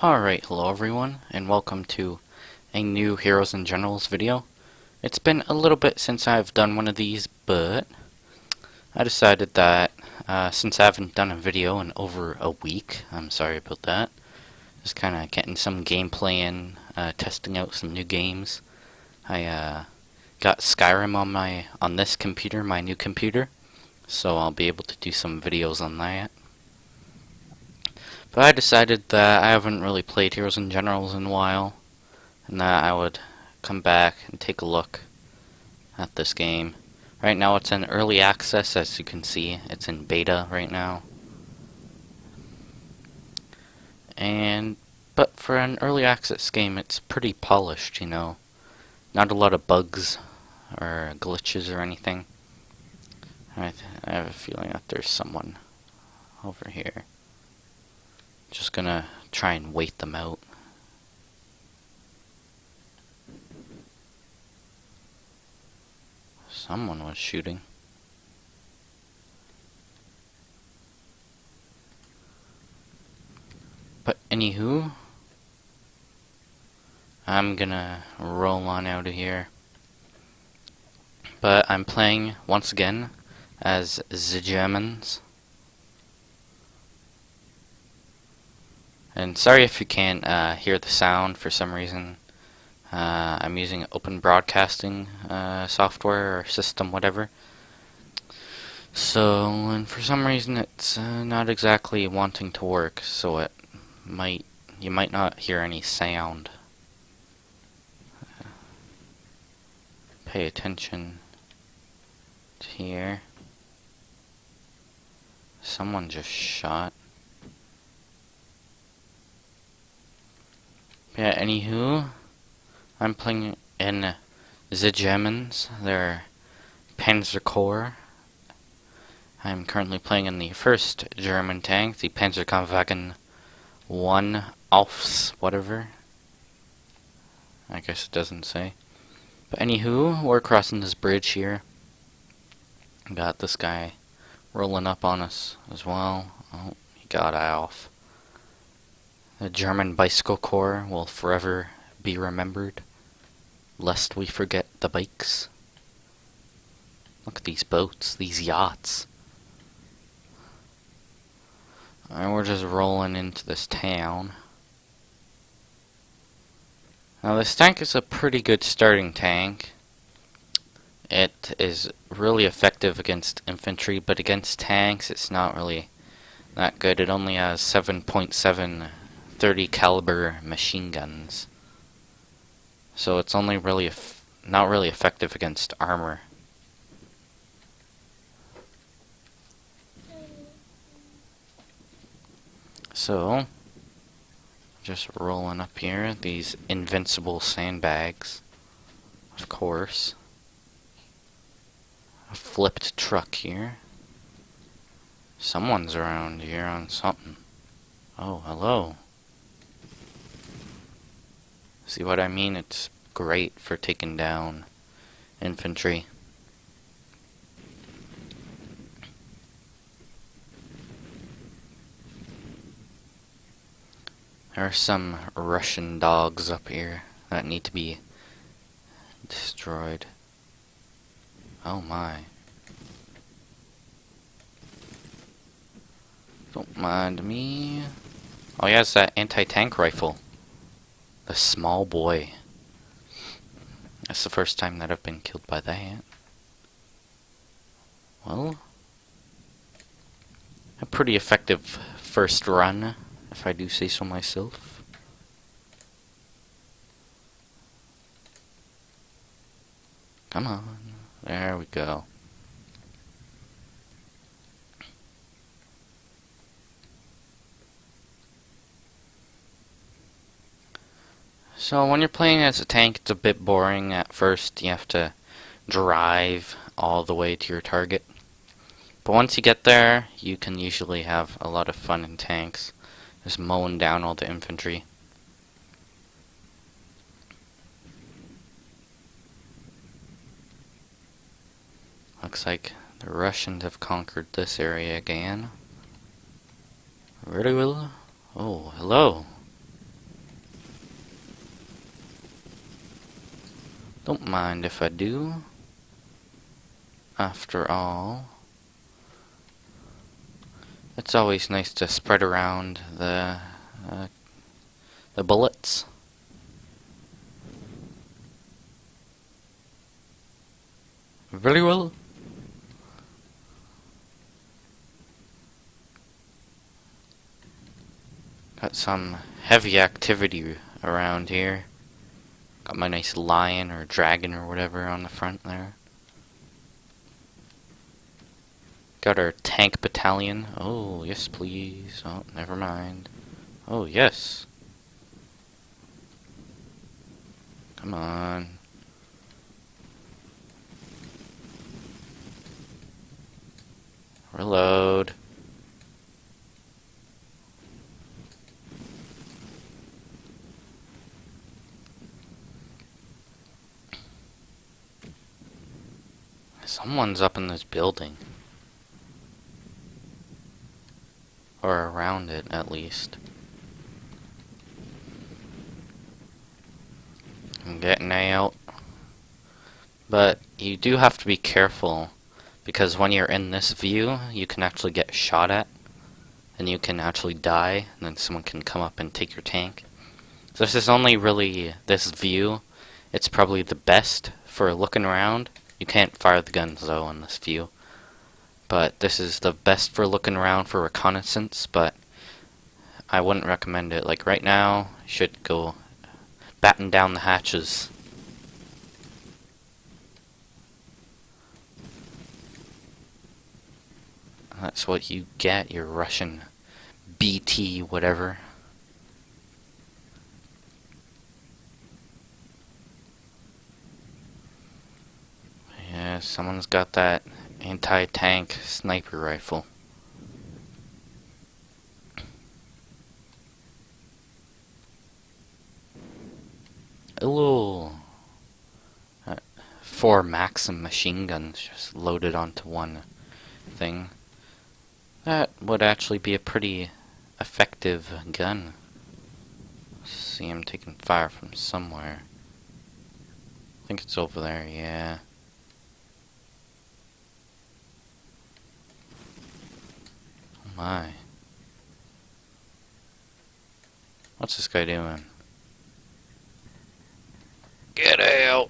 Alright, hello everyone, and welcome to a new Heroes and Generals video. It's been a little bit since I've done one of these, but I decided that since I haven't done a video in over a week, I'm sorry about that, just kind of getting some gameplay in, testing out some new games. I got Skyrim on this computer, my new computer, so I'll be able to do some videos on that. But I decided that I haven't really played Heroes and Generals in a while, and that I would come back and take a look at this game. Right now it's in early access, as you can see. It's in beta right now. But for an early access game, it's pretty polished, you know. Not a lot of bugs or glitches or anything. I have a feeling that there's someone over here. Just gonna try and wait them out. Someone was shooting. But anywho, I'm gonna roll on out of here. But I'm playing once again as the Germans. And sorry if you can't hear the sound for some reason. I'm using open broadcasting software or system, whatever. So, and for some reason it's not exactly wanting to work, so you might not hear any sound. Pay attention to here. Someone just shot. Yeah, anywho, I'm playing in the Germans, their Panzerkorps. I'm currently playing in the first German tank, the Panzerkampfwagen I Ausf, whatever. I guess it doesn't say. But anywho, we're crossing this bridge here. Got this guy rolling up on us as well. Oh, he got off. The German Bicycle Corps will forever be remembered, lest we forget the bikes. Look at these boats, these yachts. And we're just rolling into this town. Now this tank is a pretty good starting tank. It is really effective against infantry, but against tanks it's not really that good. It only has 7.7 .30 caliber machine guns, so it's only really not really effective against armor. So just rolling up here, these invincible sandbags, of course. A flipped truck here. Someone's around here on something. Oh, hello. See what I mean? It's great for taking down infantry. There are some Russian dogs up here that need to be destroyed. Oh my. Don't mind me. Oh yeah, it's that anti-tank rifle. The small boy. That's the first time that I've been killed by that. Well, a pretty effective first run, if I do say so myself. Come on. There we go. So when you're playing as a tank, it's a bit boring at first. You have to drive all the way to your target. But once you get there, you can usually have a lot of fun in tanks. Just mowing down all the infantry. Looks like the Russians have conquered this area again. Very well. Oh, hello. Don't mind if I do. After all, it's always nice to spread around the bullets. Very well. Got some heavy activity around here. Got my nice lion or dragon or whatever on the front there. Got our tank battalion. Oh, yes please. Oh, never mind. Oh, yes. Come on. Reload. Someone's up in this building. Or around it, at least. I'm getting out. But you do have to be careful, because when you're in this view, you can actually get shot at, and you can actually die, and then someone can come up and take your tank. So this is only really this view. It's probably the best for looking around. You can't fire the guns though in this view. But this is the best for looking around for reconnaissance, but I wouldn't recommend it. Like right now, you should go batten down the hatches. That's what you get, your Russian BT whatever. Yeah, someone's got that anti-tank sniper rifle. Ooh. 4 Maxim machine guns just loaded onto one thing. That would actually be a pretty effective gun. See him taking fire from somewhere. I think it's over there, yeah. Oh my. What's this guy doing? Get out!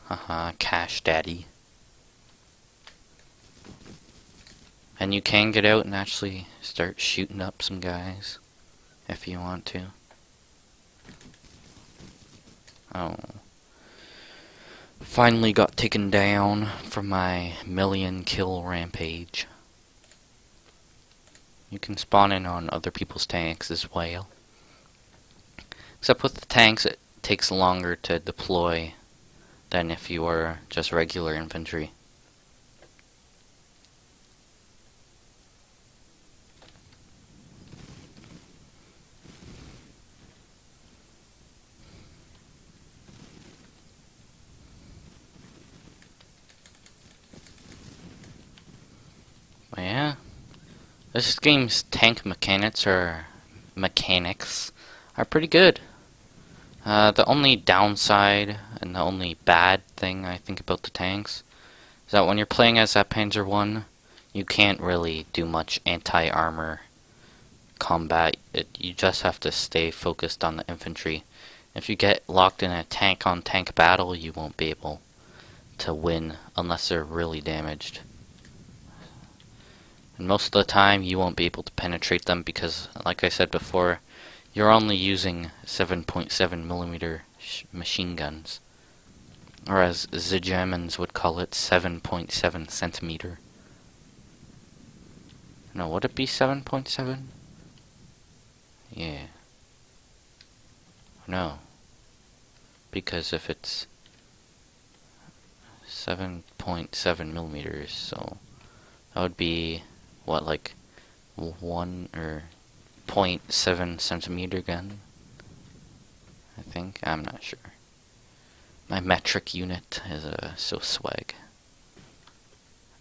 Haha, cash daddy. And you can get out and actually start shooting up some guys, if you want to. Oh. Finally got taken down from my 1,000,000 kill rampage. You can spawn in on other people's tanks as well. Except with the tanks, it takes longer to deploy than if you were just regular infantry. But yeah, this game's tank mechanics are pretty good. The only downside and the only bad thing I think about the tanks is that when you're playing as that Panzer I, you can't really do much anti-armor combat. You just have to stay focused on the infantry. If you get locked in a tank-on-tank battle, you won't be able to win unless they're really damaged. And most of the time, you won't be able to penetrate them because, like I said before, you're only using 7.7mm machine guns. Or as the Germans would call it, 7.7 centimeter. No, would it be 7.7? Yeah. No. Because if it's 7.7 millimeters, so that would be, what, like 1 or 0.7 centimeter gun? I think. I'm not sure. My metric unit is so swag.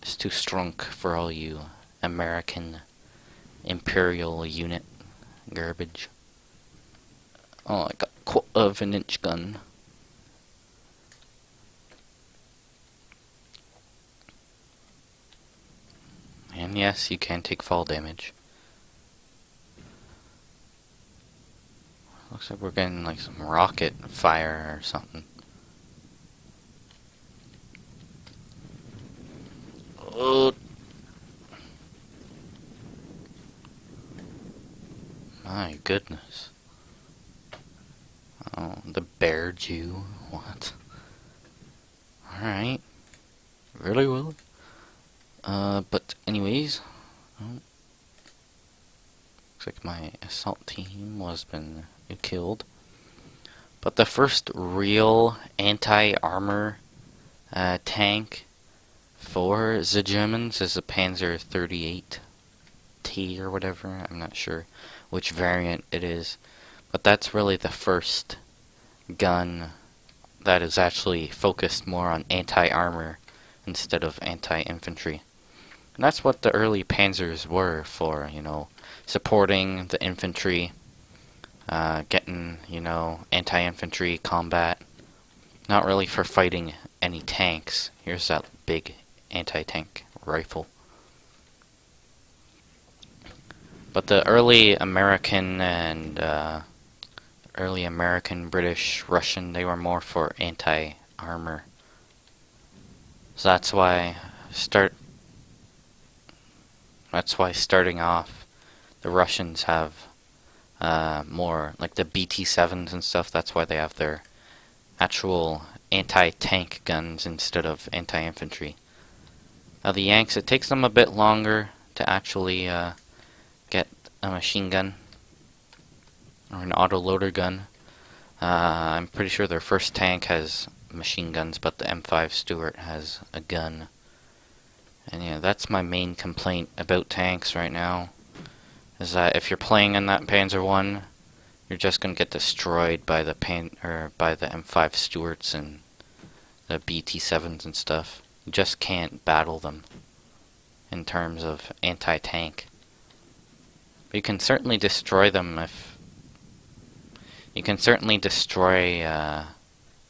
It's too strong for all you American imperial unit garbage. Oh, I got a quarter of an inch gun. And yes, you can take fall damage. Looks like we're getting like some rocket fire or something. Oh, my goodness. Oh, the bear Jew. What? Alright. Really well. But anyways. Oh, looks like my assault team was been killed. But the first real anti-armor tank for the Germans is a Panzer 38T or whatever. I'm not sure which variant it is. But that's really the first gun that is actually focused more on anti-armor instead of anti-infantry. And that's what the early Panzers were for, you know, supporting the infantry, getting, you know, anti-infantry combat. Not really for fighting any tanks. Here's that big anti-tank rifle. But the early American and early American, British, Russian, they were more for anti-armor. So that's why starting off, the Russians have more like the BT-7s and stuff. That's why they have their actual anti-tank guns instead of anti-infantry. Now the Yanks, it takes them a bit longer to actually get a machine gun or an autoloader gun. I'm pretty sure their first tank has machine guns, but the M5 Stuart has a gun. And yeah, that's my main complaint about tanks right now, is that if you're playing in that Panzer I, you're just gonna get destroyed by the M5 Stuarts and the BT-7s and stuff. You just can't battle them in terms of anti-tank. But you can certainly destroy them if you can certainly destroy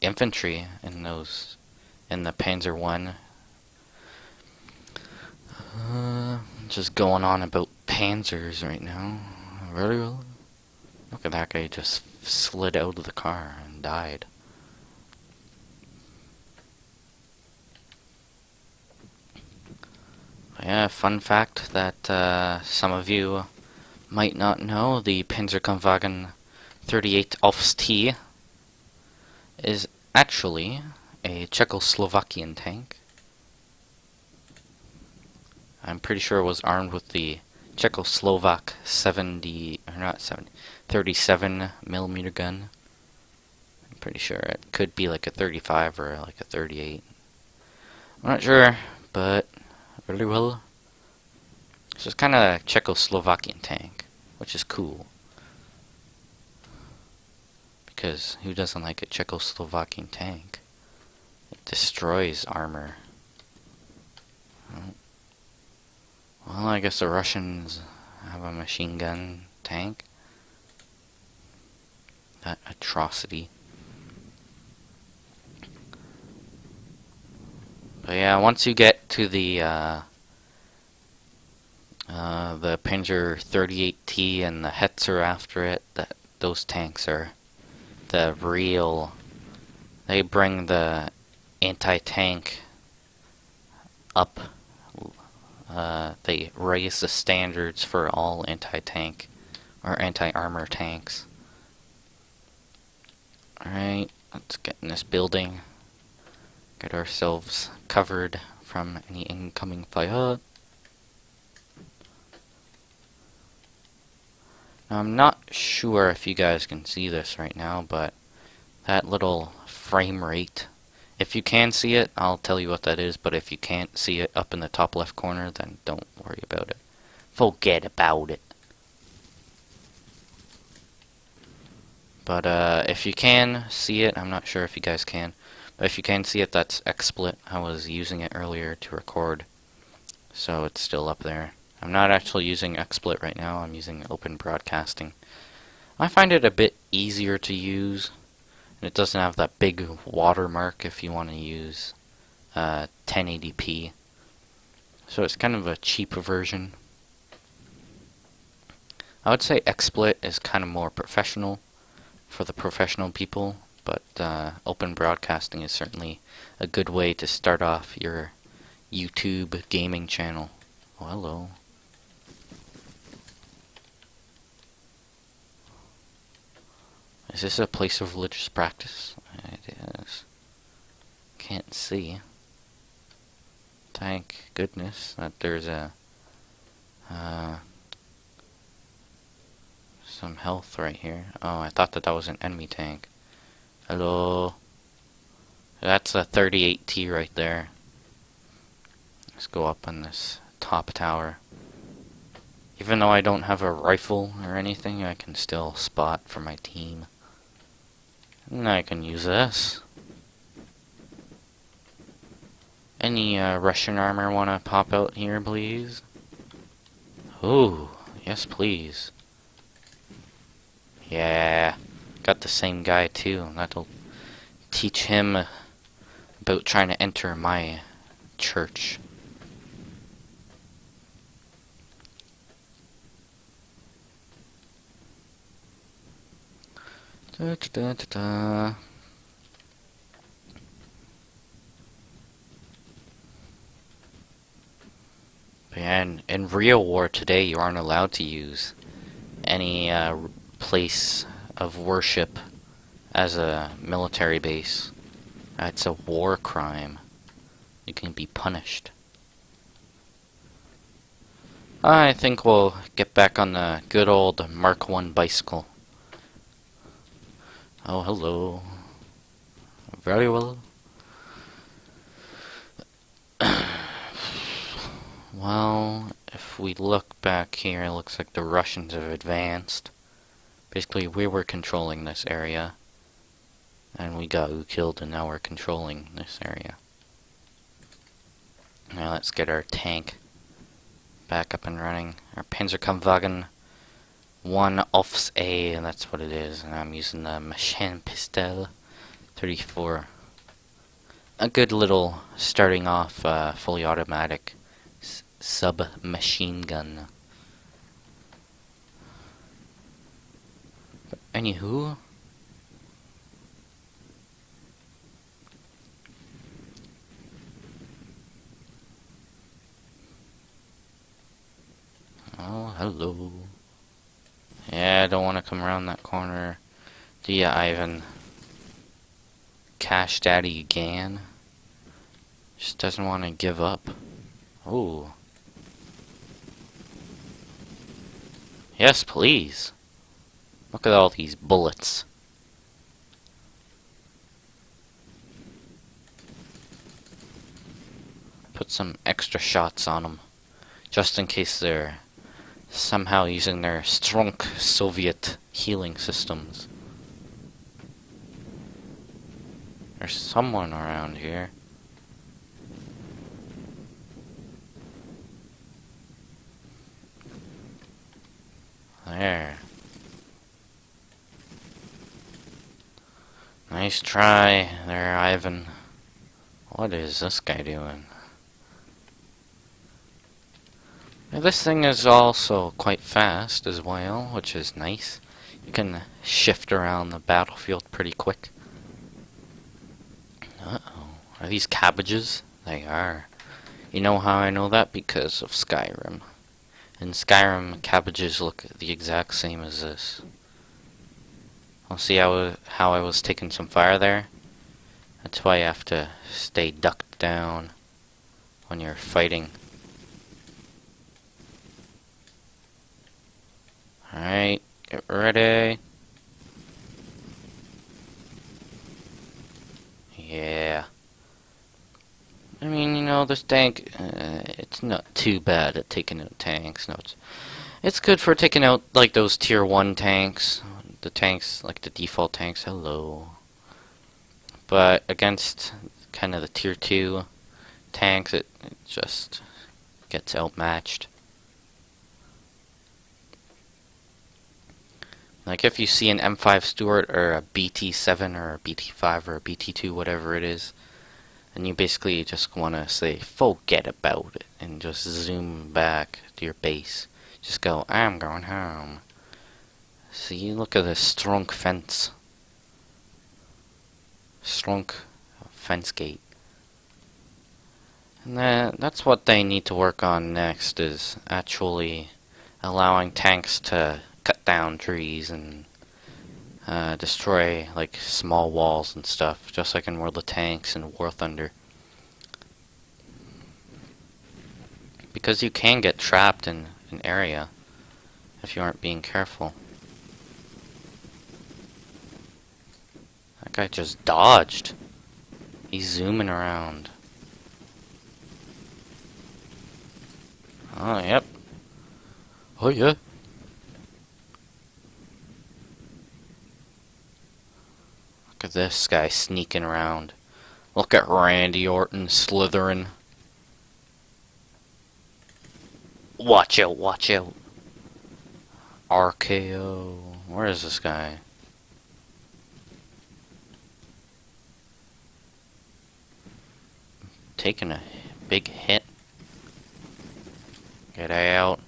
infantry in the Panzer I. Just going on about Panzers right now. Very well. Look at that guy just slid out of the car and died. Yeah, fun fact that some of you might not know, the Panzerkampfwagen I Ausf is actually a Czechoslovakian tank. I'm pretty sure it was armed with the Czechoslovak 37mm gun. I'm pretty sure it could be like a 35 or like a 38. I'm not sure, but really well. So it's kind of a Czechoslovakian tank, which is cool. Because who doesn't like a Czechoslovakian tank? It destroys armor. Well, I guess the Russians have a machine gun tank. That atrocity. But yeah, once you get to the Panzer 38T and the Hetzer after it, those tanks are the real. They bring the anti-tank up. They raise the standards for all anti-tank or anti-armor tanks. Alright, let's get in this building. Get ourselves covered from any incoming fire. Now, I'm not sure if you guys can see this right now, but that little frame rate, if you can see it, I'll tell you what that is, but if you can't see it up in the top left corner, then don't worry about it. Forget about it. But if you can see it, I'm not sure if you guys can, but if you can see it, that's XSplit. I was using it earlier to record, so it's still up there. I'm not actually using XSplit right now, I'm using Open Broadcasting. I find it a bit easier to use, and it doesn't have that big watermark if you want to use 1080p. So it's kind of a cheaper version. I would say XSplit is kind of more professional for the professional people, but open broadcasting is certainly a good way to start off your YouTube gaming channel. Oh, hello. Is this a place of religious practice? It is. Can't see. Thank goodness that there's a some health right here. Oh, I thought that was an enemy tank. Hello. That's a 38T right there. Let's go up on this top tower. Even though I don't have a rifle or anything, I can still spot for my team. And I can use this. Any Russian armor wanna pop out here, please? Ooh, yes please. Yeah, got the same guy too. That'll teach him about trying to enter my church. Da, da, da, da. And in real war today, you aren't allowed to use any place of worship as a military base. It's a war crime. You can be punished. I think we'll get back on the good old Mark I bicycle. Oh, hello. Very well. Well, if we look back here, it looks like the Russians have advanced. Basically, we were controlling this area, and we got killed, and now we're controlling this area. Now let's get our tank back up and running. Our Panzerkampfwagen I Ausf, and that's what it is, and I'm using the Machine Pistol 34. A good little starting off fully automatic submachine gun. But anywho, oh hello. Yeah, I don't want to come around that corner. Do ya, Ivan? Cash Daddy Gan just doesn't want to give up. Oh. Yes, please. Look at all these bullets. Put some extra shots on them, just in case they're somehow using their strong Soviet healing systems. There's someone around here. There. Nice try there, Ivan. What is this guy doing? Now, this thing is also quite fast as well, which is nice. You can shift around the battlefield pretty quick. Uh-oh. Are these cabbages? They are. You know how I know that? Because of Skyrim. In Skyrim, cabbages look the exact same as this. I'll see how I was taking some fire there. That's why you have to stay ducked down when you're fighting. Alright, get ready. Yeah. I mean, you know, this tank, it's not too bad at taking out tanks. No, it's good for taking out, like, those tier 1 tanks. The tanks, like the default tanks, hello. But against kind of the tier 2 tanks, it just gets outmatched. Like if you see an M5 Stuart or a BT7 or a BT5 or a BT2, whatever it is, and you basically just want to say, forget about it, and just zoom back to your base. Just go, I'm going home. See, look at this strong fence. Strong fence gate. And that's what they need to work on next, is actually allowing tanks to cut down trees and destroy like small walls and stuff, just like in World of Tanks and War Thunder. Because you can get trapped in an area if you aren't being careful. That guy just dodged. He's zooming around. Oh, yep. Oh, yeah. Look at this guy sneaking around. Look at Randy Orton slithering. Watch out, watch out. RKO. Where is this guy? Taking a big hit. Get out.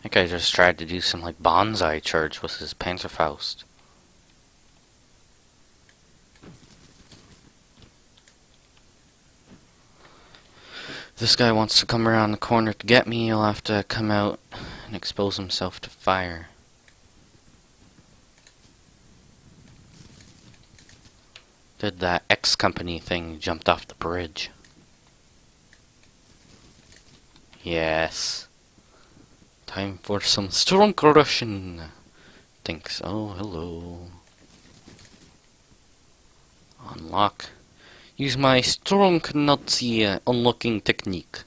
That guy just tried to do some like bonsai charge with his Panzerfaust. If this guy wants to come around the corner to get me, he'll have to come out and expose himself to fire. Did that X Company thing, jumped off the bridge. Yes. Time for some strong Russian. Thinks, oh, hello. Unlock. Use my strong Nazi unlocking technique.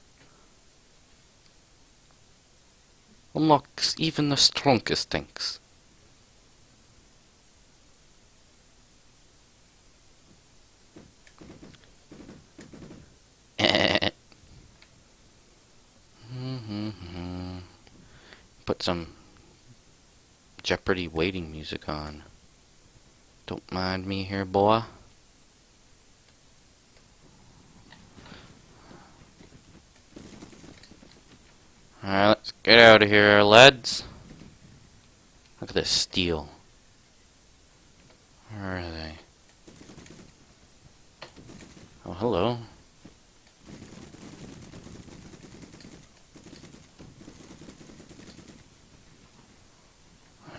Unlocks even the strongest tanks. Put some Jeopardy waiting music on. Don't mind me here, boy. Alright, let's get out of here, lads. Look at this steel. Where are they? Oh, hello.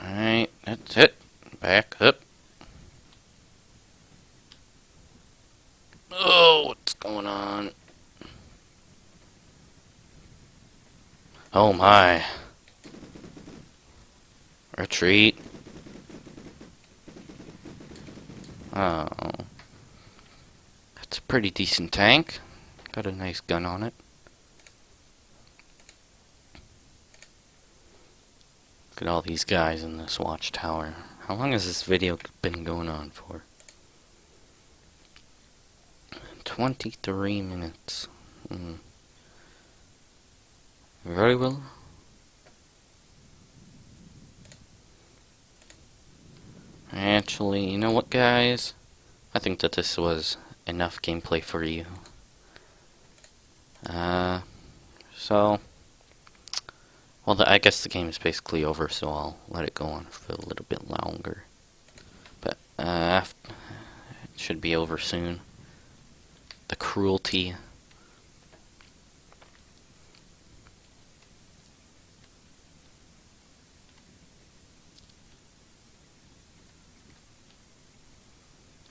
Alright, that's it. Back up. Oh, what's going on? Oh my. Retreat. Oh. That's a pretty decent tank. Got a nice gun on it. Look at all these guys in this watchtower. How long has this video been going on for? 23 minutes. Very well. Actually, you know what, guys? I think that this was enough gameplay for you. Well, I guess the game is basically over, so I'll let it go on for a little bit longer. But, it should be over soon. The cruelty.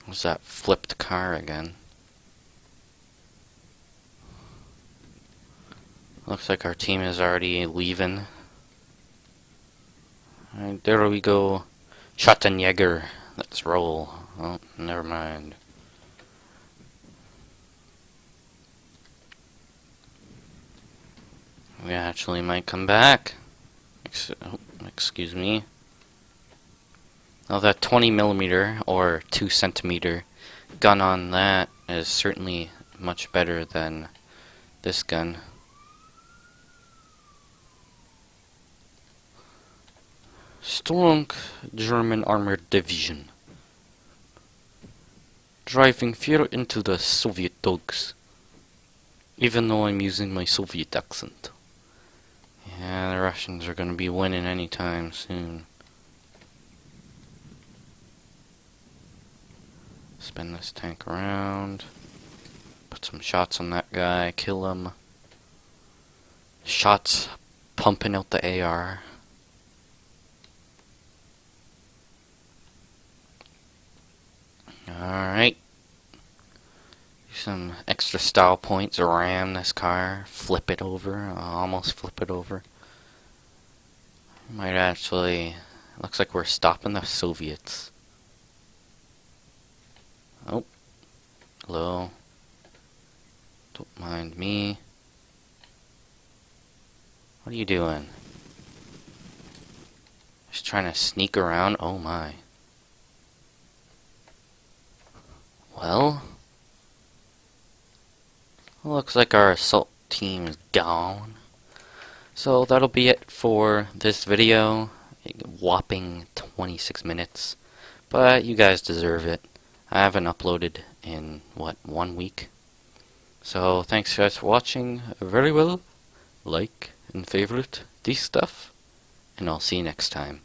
Was that flipped car again? Looks like our team is already leaving. Alright, there we go. Schottenjäger. Let's roll. Oh, never mind. We actually might come back. Excuse me. Oh, that 20mm or 2cm gun on that is certainly much better than this gun. Strong German armored division. Driving fear into the Soviet dogs. Even though I'm using my Soviet accent. Yeah, the Russians are gonna be winning anytime soon. Spin this tank around. Put some shots on that guy. Kill him. Shots pumping out the AR. Alright. Some extra style points. Ram this car. Flip it over. Almost flip it over. Might actually... Looks like we're stopping the Soviets. Oh. Hello. Don't mind me. What are you doing? Just trying to sneak around? Oh my. Well, looks like our assault team is gone. So that'll be it for this video. A whopping 26 minutes. But you guys deserve it. I haven't uploaded in, what, 1 week? So thanks guys for watching. Very well. Like and favorite this stuff. And I'll see you next time.